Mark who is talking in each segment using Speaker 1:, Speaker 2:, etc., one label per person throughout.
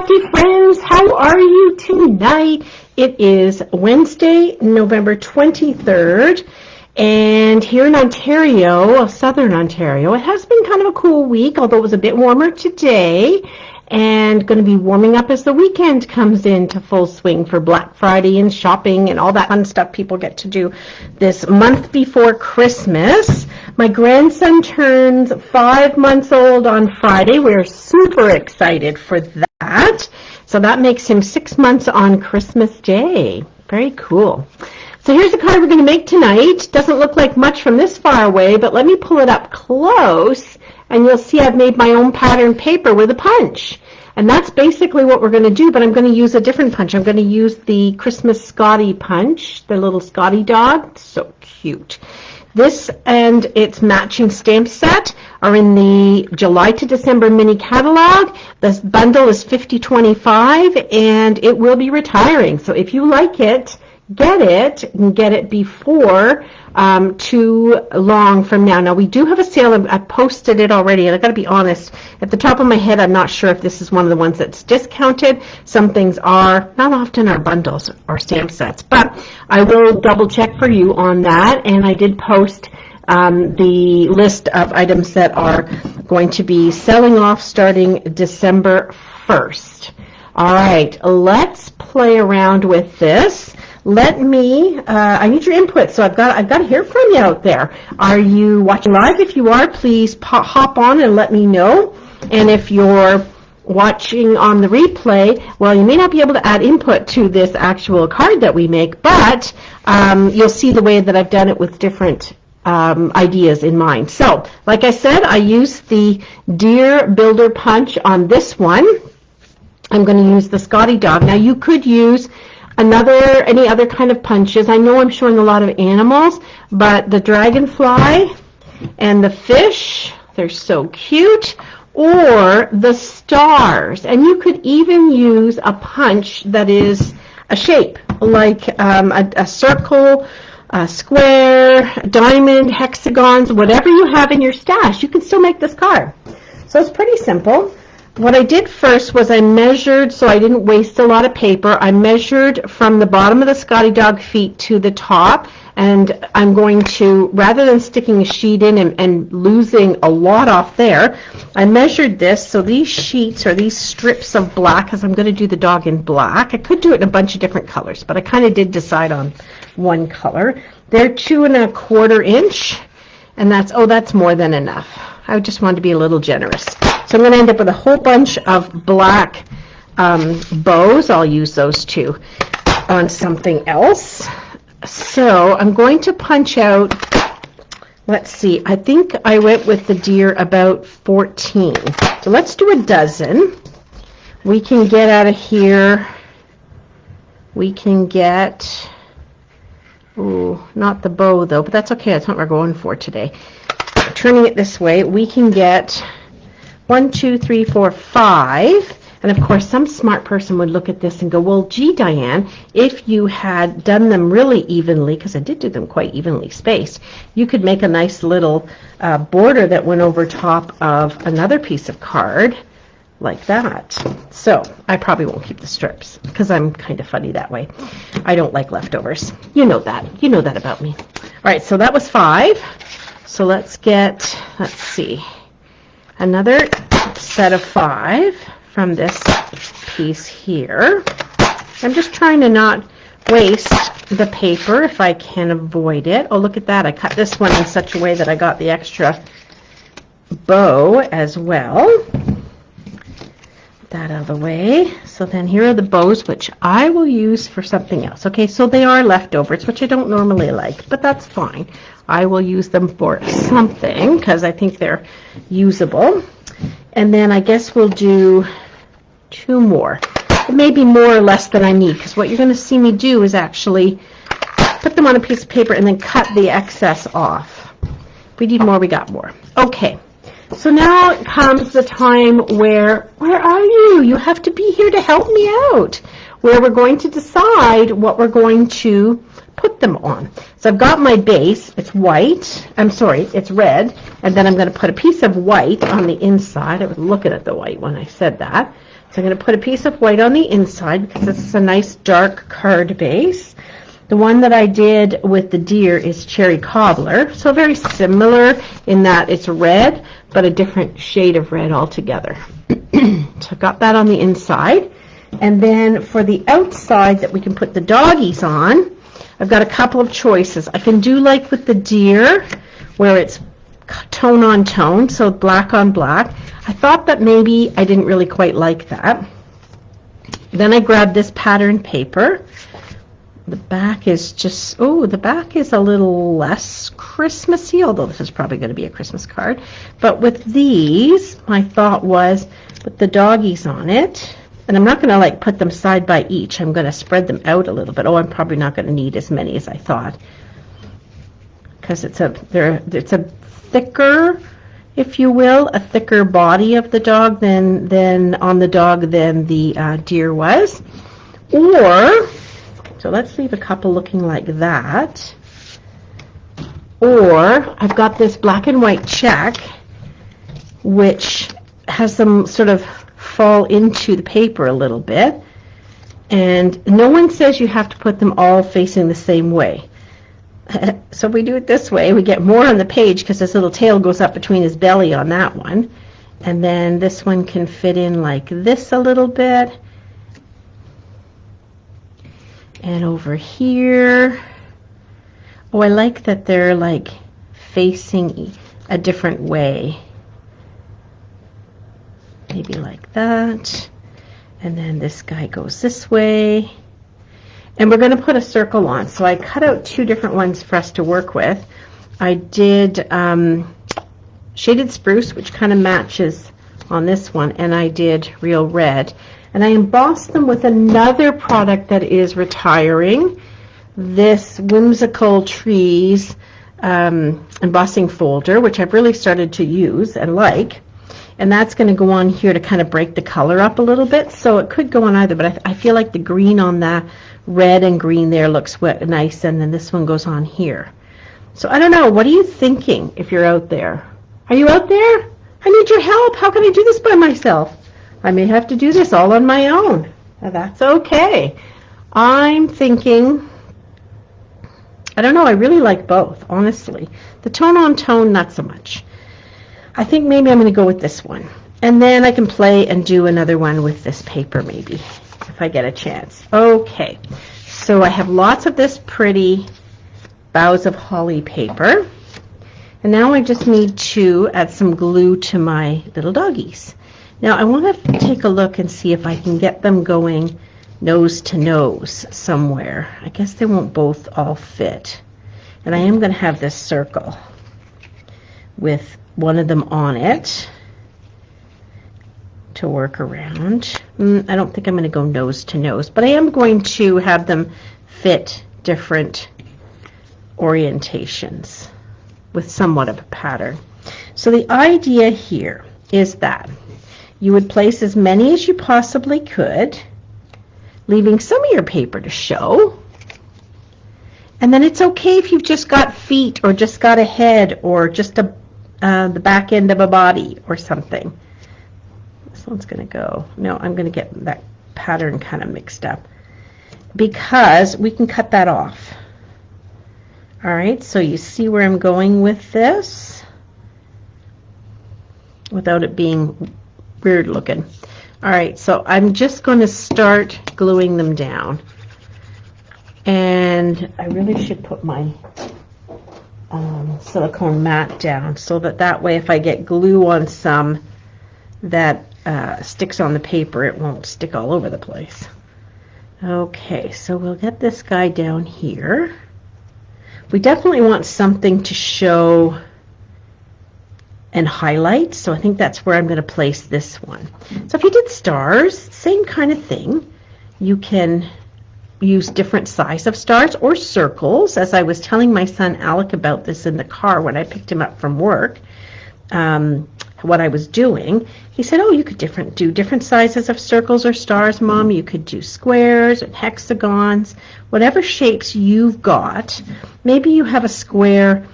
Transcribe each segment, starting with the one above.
Speaker 1: Crafty friends, how are you tonight? It is Wednesday, November 23rd, and here in Ontario, southern Ontario, it has been kind of a cool week, although it was a bit warmer today, and going to be warming up as the weekend comes into full swing for Black Friday and shopping and all that fun stuff people get to do this month before Christmas. My grandson turns 5 months old on Friday. We're super excited for that. So that makes him 6 months on Christmas Day. Very cool. So here's the card we're going to make tonight. Doesn't look like much from this far away, but let me pull it up close, and you'll see I've made my own pattern paper with a punch. And that's basically what we're going to do, but I'm going to use a different punch. I'm going to use the Christmas Scottie punch, the little Scottie dog. So cute. This and its matching stamp set are in the July to December mini catalog. This bundle is $50.25, and it will be retiring. So if you like it, get it, and get it before too long from now. Now, we do have a sale. I posted it already, and I've got to be honest, at the top of my head, I'm not sure if this is one of the ones that's discounted. Some things are, not often are bundles or stamp sets, but I will double check for you on that, and I did post the list of items that are going to be selling off starting December 1st. All right, let's play around with this. Let me, I need your input, so I've got to hear from you out there. Are you watching live? If you are, please hop on and let me know. And if you're watching on the replay, well, you may not be able to add input to this actual card that we make, but you'll see the way that I've done it with different ideas in mind. So, like I said, I used the Deer Builder Punch on this one. I'm going to use the Scottie dog. Now, you could use any other kind of punches. I know I'm showing a lot of animals, but the dragonfly and the fish, they're so cute, or the stars. And you could even use a punch that is a shape, like a circle, a square, a diamond, hexagons, whatever you have in your stash. You can still make this card. So it's pretty simple. What I did first was I measured, so I didn't waste a lot of paper. I measured from the bottom of the Scottie dog feet to the top, and I'm going to, rather than sticking a sheet in and losing a lot off there, I measured this. So these sheets or these strips of black, because I'm going to do the dog in black. I could do it in a bunch of different colors, but I kind of did decide on one color. They're 2 1/4 inch, and that's more than enough. I just wanted to be a little generous. So I'm going to end up with a whole bunch of black bows. I'll use those too on something else. So I'm going to punch out, let's see, I think I went with the deer about 14. So let's do a dozen. We can get out of here, we can get, ooh, not the bow though, but that's okay, that's what we're going for today. Turning it this way, we can get 1, 2, 3, 4, 5. And of course, some smart person would look at this and go, well, gee, Diane, if you had done them really evenly, because I did do them quite evenly spaced, you could make a nice little border that went over top of another piece of card like that. So I probably won't keep the strips because I'm kind of funny that way. I don't like leftovers. You know that. You know that about me. All right, so that was 5. So let's get, let's see, another set of 5 from this piece here. I'm just trying to not waste the paper if I can avoid it. Oh, look at that. I cut this one in such a way that I got the extra bow as well. That out of the way. So then here are the bows, which I will use for something else. Okay, so they are leftovers, which I don't normally like, but that's fine. I will use them for something because I think they're usable. And then I guess we'll do 2 more. It may be more or less than I need, because what you're going to see me do is actually put them on a piece of paper and then cut the excess off. If we need more, we got more. Okay. So now comes the time where are you? You have to be here to help me out, where we're going to decide what we're going to put them on. So I've got my base. It's white. I'm sorry, it's red. And then I'm going to put a piece of white on the inside. I was looking at the white when I said that. So I'm going to put a piece of white on the inside because this is a nice dark card base. The one that I did with the deer is cherry cobbler, so very similar in that it's red, but a different shade of red altogether. So I've got that on the inside. And then for the outside that we can put the doggies on, I've got a couple of choices. I can do like with the deer, where it's tone on tone, so black on black. I thought that maybe I didn't really quite like that. Then I grabbed this pattern paper. The back is just, oh, the back is a little less Christmassy, although this is probably going to be a Christmas card. But with these, my thought was put the doggies on it. And I'm not going to like put them side by each. I'm going to spread them out a little bit. Oh, I'm probably not going to need as many as I thought, because it's a thicker, if you will, a thicker body of the dog than on the dog than the deer was. Or, so let's leave a couple looking like that. Or I've got this black and white check, which has them sort of fall into the paper a little bit. And no one says you have to put them all facing the same way. So if we do it this way, we get more on the page because this little tail goes up between his belly on that one. And then this one can fit in like this a little bit. And over here, oh, I like that they're like facing a different way. Maybe like that. And then this guy goes this way. And we're going to put a circle on. So I cut out two different ones for us to work with. I did shaded spruce, which kind of matches on this one, and I did real red. And I embossed them with another product that is retiring, this Whimsical Trees embossing folder, which I've really started to use and like. And that's going to go on here to kind of break the color up a little bit. So it could go on either, but I feel like the green on the red and green there looks nice, and then this one goes on here. So I don't know, what are you thinking if you're out there? Are you out there? I need your help. How can I do this by myself? I may have to do this all on my own. Now, that's okay. I'm thinking, I don't know, I really like both, honestly. The tone on tone, not so much. I think maybe I'm going to go with this one. And then I can play and do another one with this paper maybe, if I get a chance. Okay, so I have lots of this pretty boughs of holly paper. And now I just need to add some glue to my little doggies. Now I want to take a look and see if I can get them going nose to nose somewhere. I guess they won't both all fit. And I am going to have this circle with one of them on it to work around. I don't think I'm going to go nose to nose, but I am going to have them fit different orientations with somewhat of a pattern. So the idea here is that you would place as many as you possibly could, leaving some of your paper to show. And then it's okay if you've just got feet or just got a head or just the back end of a body or something. This one's going to go, no, I'm going to get that pattern kind of mixed up because we can cut that off. All right, so you see where I'm going with this without it being weird looking. All right, so I'm just going to start gluing them down. And I really should put my silicone mat down so that way if I get glue on some that sticks on the paper, it won't stick all over the place. Okay, so we'll get this guy down here. We definitely want something to show and highlight, so I think that's where I'm going to place this one. So if you did stars, same kind of thing. You can use different size of stars or circles. As I was telling my son Alec about this in the car when I picked him up from work, what I was doing, he said, oh, you could do different sizes of circles or stars, Mom. You could do squares and hexagons, whatever shapes you've got. Maybe you have a square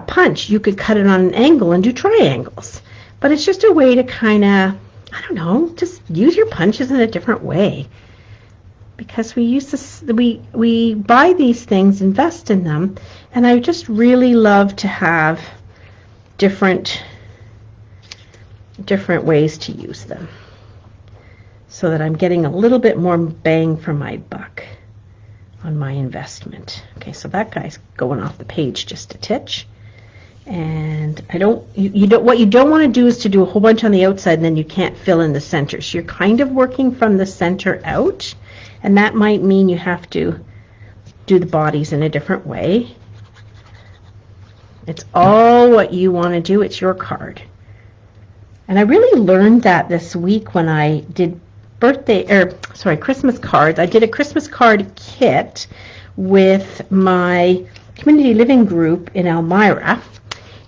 Speaker 1: punch. You could cut it on an angle and do triangles. But it's just a way to kind of I don't know, just use your punches in a different way. Because we use this, we buy these things, invest in them, and I just really love to have different ways to use them, so that I'm getting a little bit more bang for my buck on my investment. Okay, so that guy's going off the page just a titch. And what you don't want to do is to do a whole bunch on the outside and then you can't fill in the center. So you're kind of working from the center out, and that might mean you have to do the bodies in a different way. It's all what you want to do. It's your card. And I really learned that this week when I did Christmas cards. I did a Christmas card kit with my community living group in Elmira,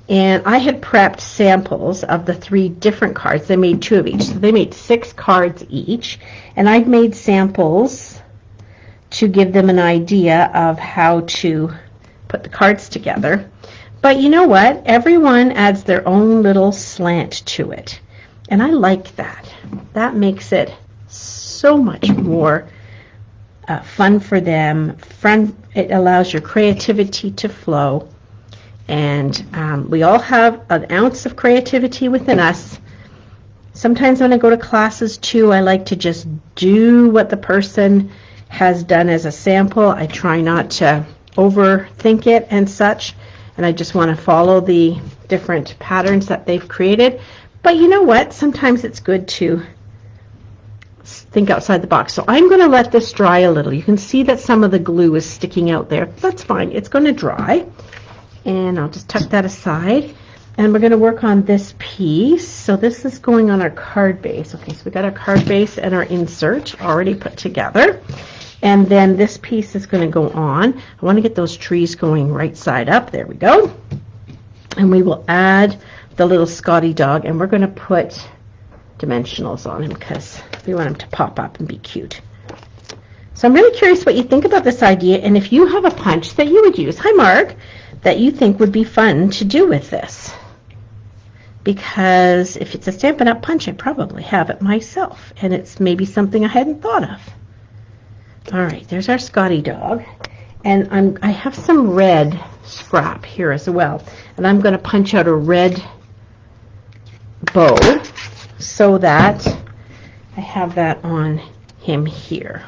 Speaker 1: and I had prepped samples of the 3 different cards. They made 2 of each, so they made 6 cards each, and I'd made samples to give them an idea of how to put the cards together. But you know what? Everyone adds their own little slant to it, and I like that. That makes it so much more fun for them. It allows your creativity to flow, and we all have an ounce of creativity within us. Sometimes when I go to classes too, I like to just do what the person has done as a sample. I try not to overthink it and such, and I just want to follow the different patterns that they've created. But you know what? Sometimes it's good to think outside the box. So I'm going to let this dry a little. You can see that some of the glue is sticking out there. That's fine. It's going to dry. And I'll just tuck that aside. And we're going to work on this piece. So this is going on our card base. Okay, so we got our card base and our insert already put together. And then this piece is going to go on. I want to get those trees going right side up. There we go. And we will add the little Scottie dog, and we're going to put dimensionals on him because we want him to pop up and be cute. So I'm really curious what you think about this idea, and if you have a punch that you would use, hi Mark, that you think would be fun to do with this. Because if it's a Stampin' Up! Punch, I probably have it myself, and it's maybe something I hadn't thought of. All right, there's our Scottie dog, and I have some red scrap here as well, and I'm going to punch out a red bow so that I have that on him here.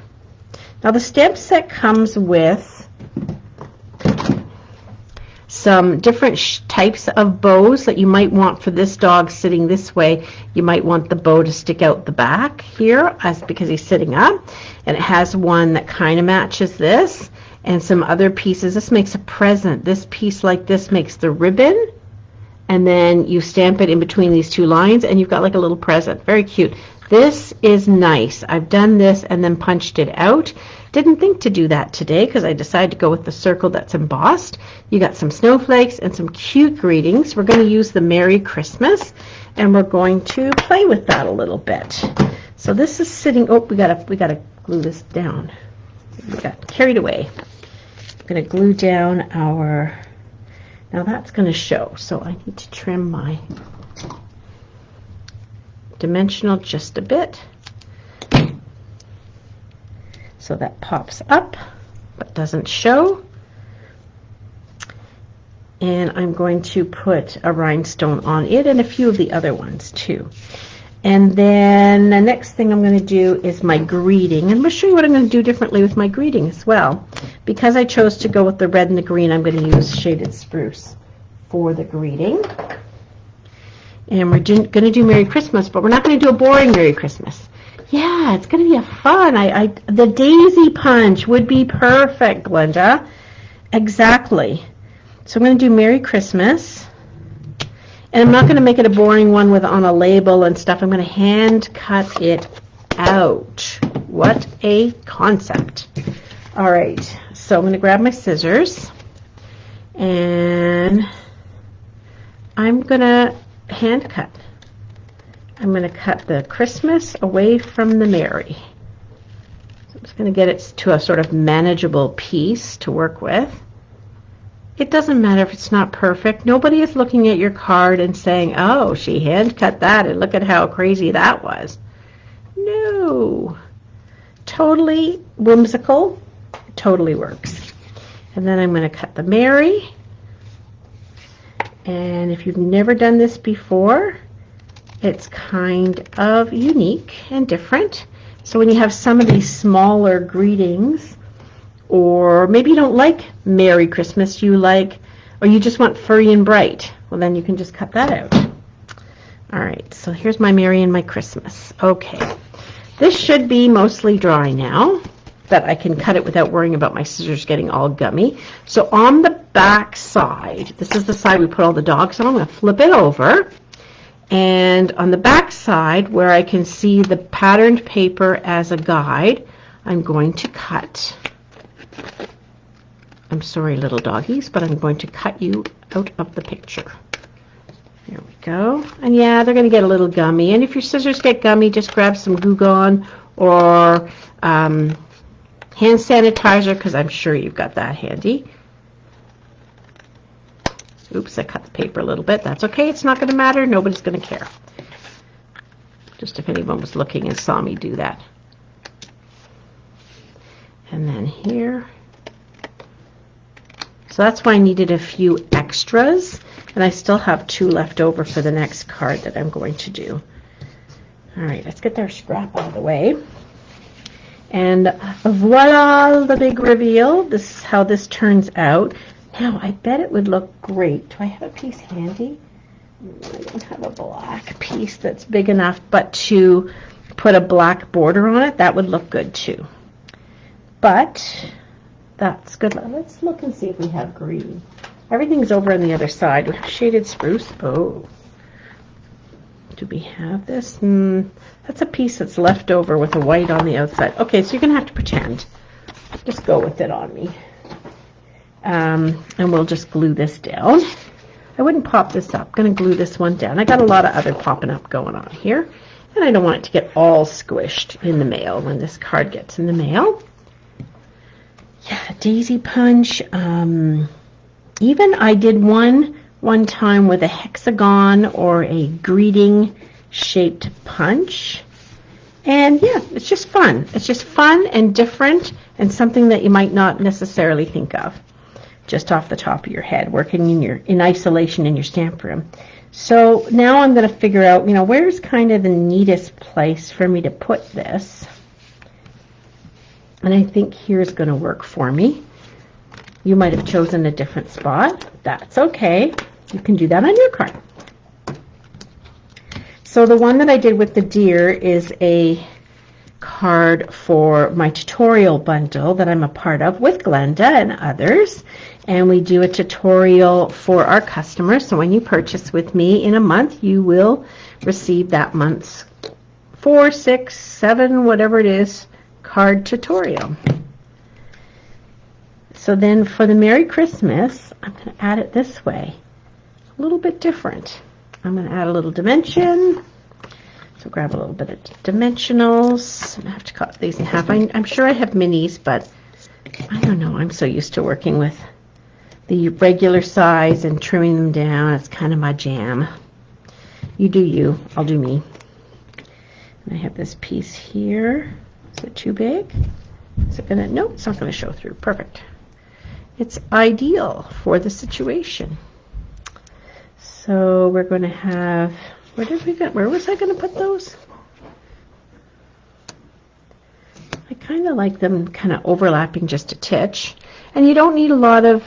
Speaker 1: Now the stamp set comes with some different types of bows that you might want for this dog sitting this way. You might want the bow to stick out the back here because he's sitting up, and it has one that kind of matches this, and some other pieces. This makes a present. This piece like this makes the ribbon, and then you stamp it in between these 2 lines, and you've got like a little present. Very cute. This is nice. I've done this and then punched it out. Didn't think to do that today because I decided to go with the circle that's embossed. You got some snowflakes and some cute greetings. We're going to use the Merry Christmas, and we're going to play with that a little bit. So this is sitting, oh, we gotta glue this down. We got carried away. I'm going to glue down our, now that's going to show, so I need to trim my dimensional just a bit so that pops up but doesn't show. And I'm going to put a rhinestone on it and a few of the other ones too. And then the next thing I'm going to do is my greeting, and I'm going to show you what I'm going to do differently with my greeting as well. Because I chose to go with the red and the green, I'm going to use shaded spruce for the greeting. And we're going to do Merry Christmas, but we're not going to do a boring Merry Christmas. Yeah, it's going to be a fun. The daisy punch would be perfect, Glenda. Exactly. So I'm going to do Merry Christmas. And I'm not going to make it a boring one on a label and stuff. I'm going to hand cut it out. What a concept. All right, so I'm going to grab my scissors. And I'm going to hand cut. I'm going to cut the Christmas away from the Merry. So I'm just going to get it to a sort of manageable piece to work with. It doesn't matter if it's not perfect. Nobody is looking at your card and saying, oh, she hand cut that and look at how crazy that was. No. Totally whimsical. Totally works. And then I'm going to cut the Mary. And if you've never done this before, it's kind of unique and different. So when you have some of these smaller greetings, or maybe you don't like Merry Christmas, you like, or you just want furry and bright, well then you can just cut that out. All right, so here's my Merry and my Christmas. Okay, this should be mostly dry now, that I can cut it without worrying about my scissors getting all gummy. So on the back side, this is the side we put all the dogs on, I'm going to flip it over. And on the back side, where I can see the patterned paper as a guide, I'm going to cut. I'm sorry, little doggies, but I'm going to cut you out of the picture. There we go. And yeah, they're going to get a little gummy. And if your scissors get gummy, just grab some Goo Gone or hand sanitizer, because I'm sure you've got that handy. Oops, I cut the paper a little bit. That's okay. It's not going to matter. Nobody's going to care. Just if anyone was looking and saw me do that. And then here. So that's why I needed a few extras. And I still have 2 left over for the next card that I'm going to do. All right, let's get our scrap out of the way. And voila, the big reveal. This is how this turns out. Now, I bet it would look great. Do I have a piece handy? I don't have a black piece that's big enough, but to put a black border on it, that would look good too. But that's good. Let's look and see if we have green. Everything's over on the other side. We have shaded spruce. Oh. Do we have this? That's a piece that's left over with a white on the outside. Okay, so you're going to have to pretend. Just go with it on me. And we'll just glue this down. I wouldn't pop this up. I'm going to glue this one down. I got a lot of other popping up going on here. And I don't want it to get all squished in the mail when this card gets in the mail. Yeah, daisy punch. Even I did one time with a hexagon or a greeting shaped punch. And yeah, it's just fun. It's just fun and different and something that you might not necessarily think of just off the top of your head, working in isolation in your stamp room. So now I'm going to figure out, where's kind of the neatest place for me to put this. And I think here's going to work for me. You might have chosen a different spot. That's okay. You can do that on your card. So the one that I did with the deer is a card for my tutorial bundle that I'm a part of with Glenda and others. And we do a tutorial for our customers. So when you purchase with me in a month, you will receive that month's 4, 6, 7, whatever it is, card tutorial. So then for the Merry Christmas, I'm going to add it this way. A little bit different. I'm going to add a little dimension. So grab a little bit of dimensionals. I have to cut these in half. I'm sure I have minis, but I don't know. I'm so used to working with the regular size and trimming them down. It's kind of my jam. You do you. I'll do me. And I have this piece here. Is it too big? Is it gonna? No, it's not gonna show through. Perfect. It's ideal for the situation. So we're going to have, where was I going to put those? I kind of like them kind of overlapping just a titch. And you don't need a lot of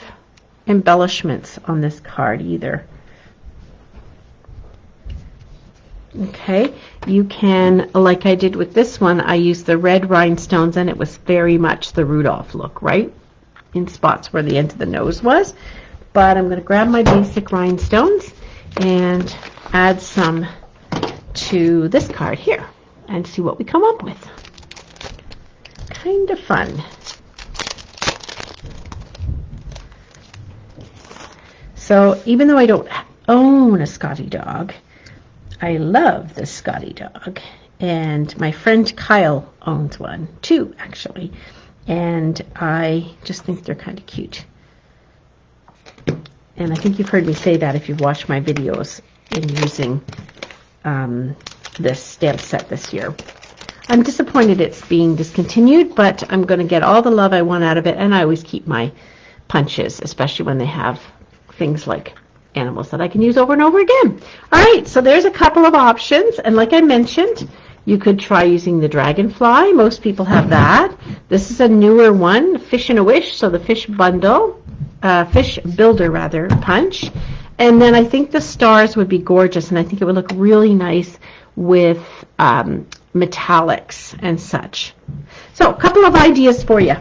Speaker 1: embellishments on this card either. Okay, you can, like I did with this one, I used the red rhinestones and it was very much the Rudolph look, right? In spots where the end of the nose was. But I'm going to grab my basic rhinestones and add some to this card here and see what we come up with. Kind of fun. So even though I don't own a Scottie dog, I love this Scottie dog. And my friend Kyle owns one too, actually. And I just think they're kind of cute. And I think you've heard me say that if you've watched my videos in using this stamp set this year. I'm disappointed it's being discontinued, but I'm going to get all the love I want out of it, and I always keep my punches, especially when they have things like animals that I can use over and over again. All right, so there's a couple of options, and like I mentioned, you could try using the dragonfly. Most people have that. This is a newer one, Fish and a Wish, so the fish bundle, fish builder rather, punch. And then I think the stars would be gorgeous, and I think it would look really nice with metallics and such. So a couple of ideas for you.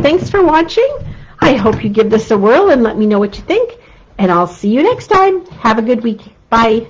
Speaker 1: Thanks for watching. I hope you give this a whirl and let me know what you think. And I'll see you next time. Have a good week. Bye.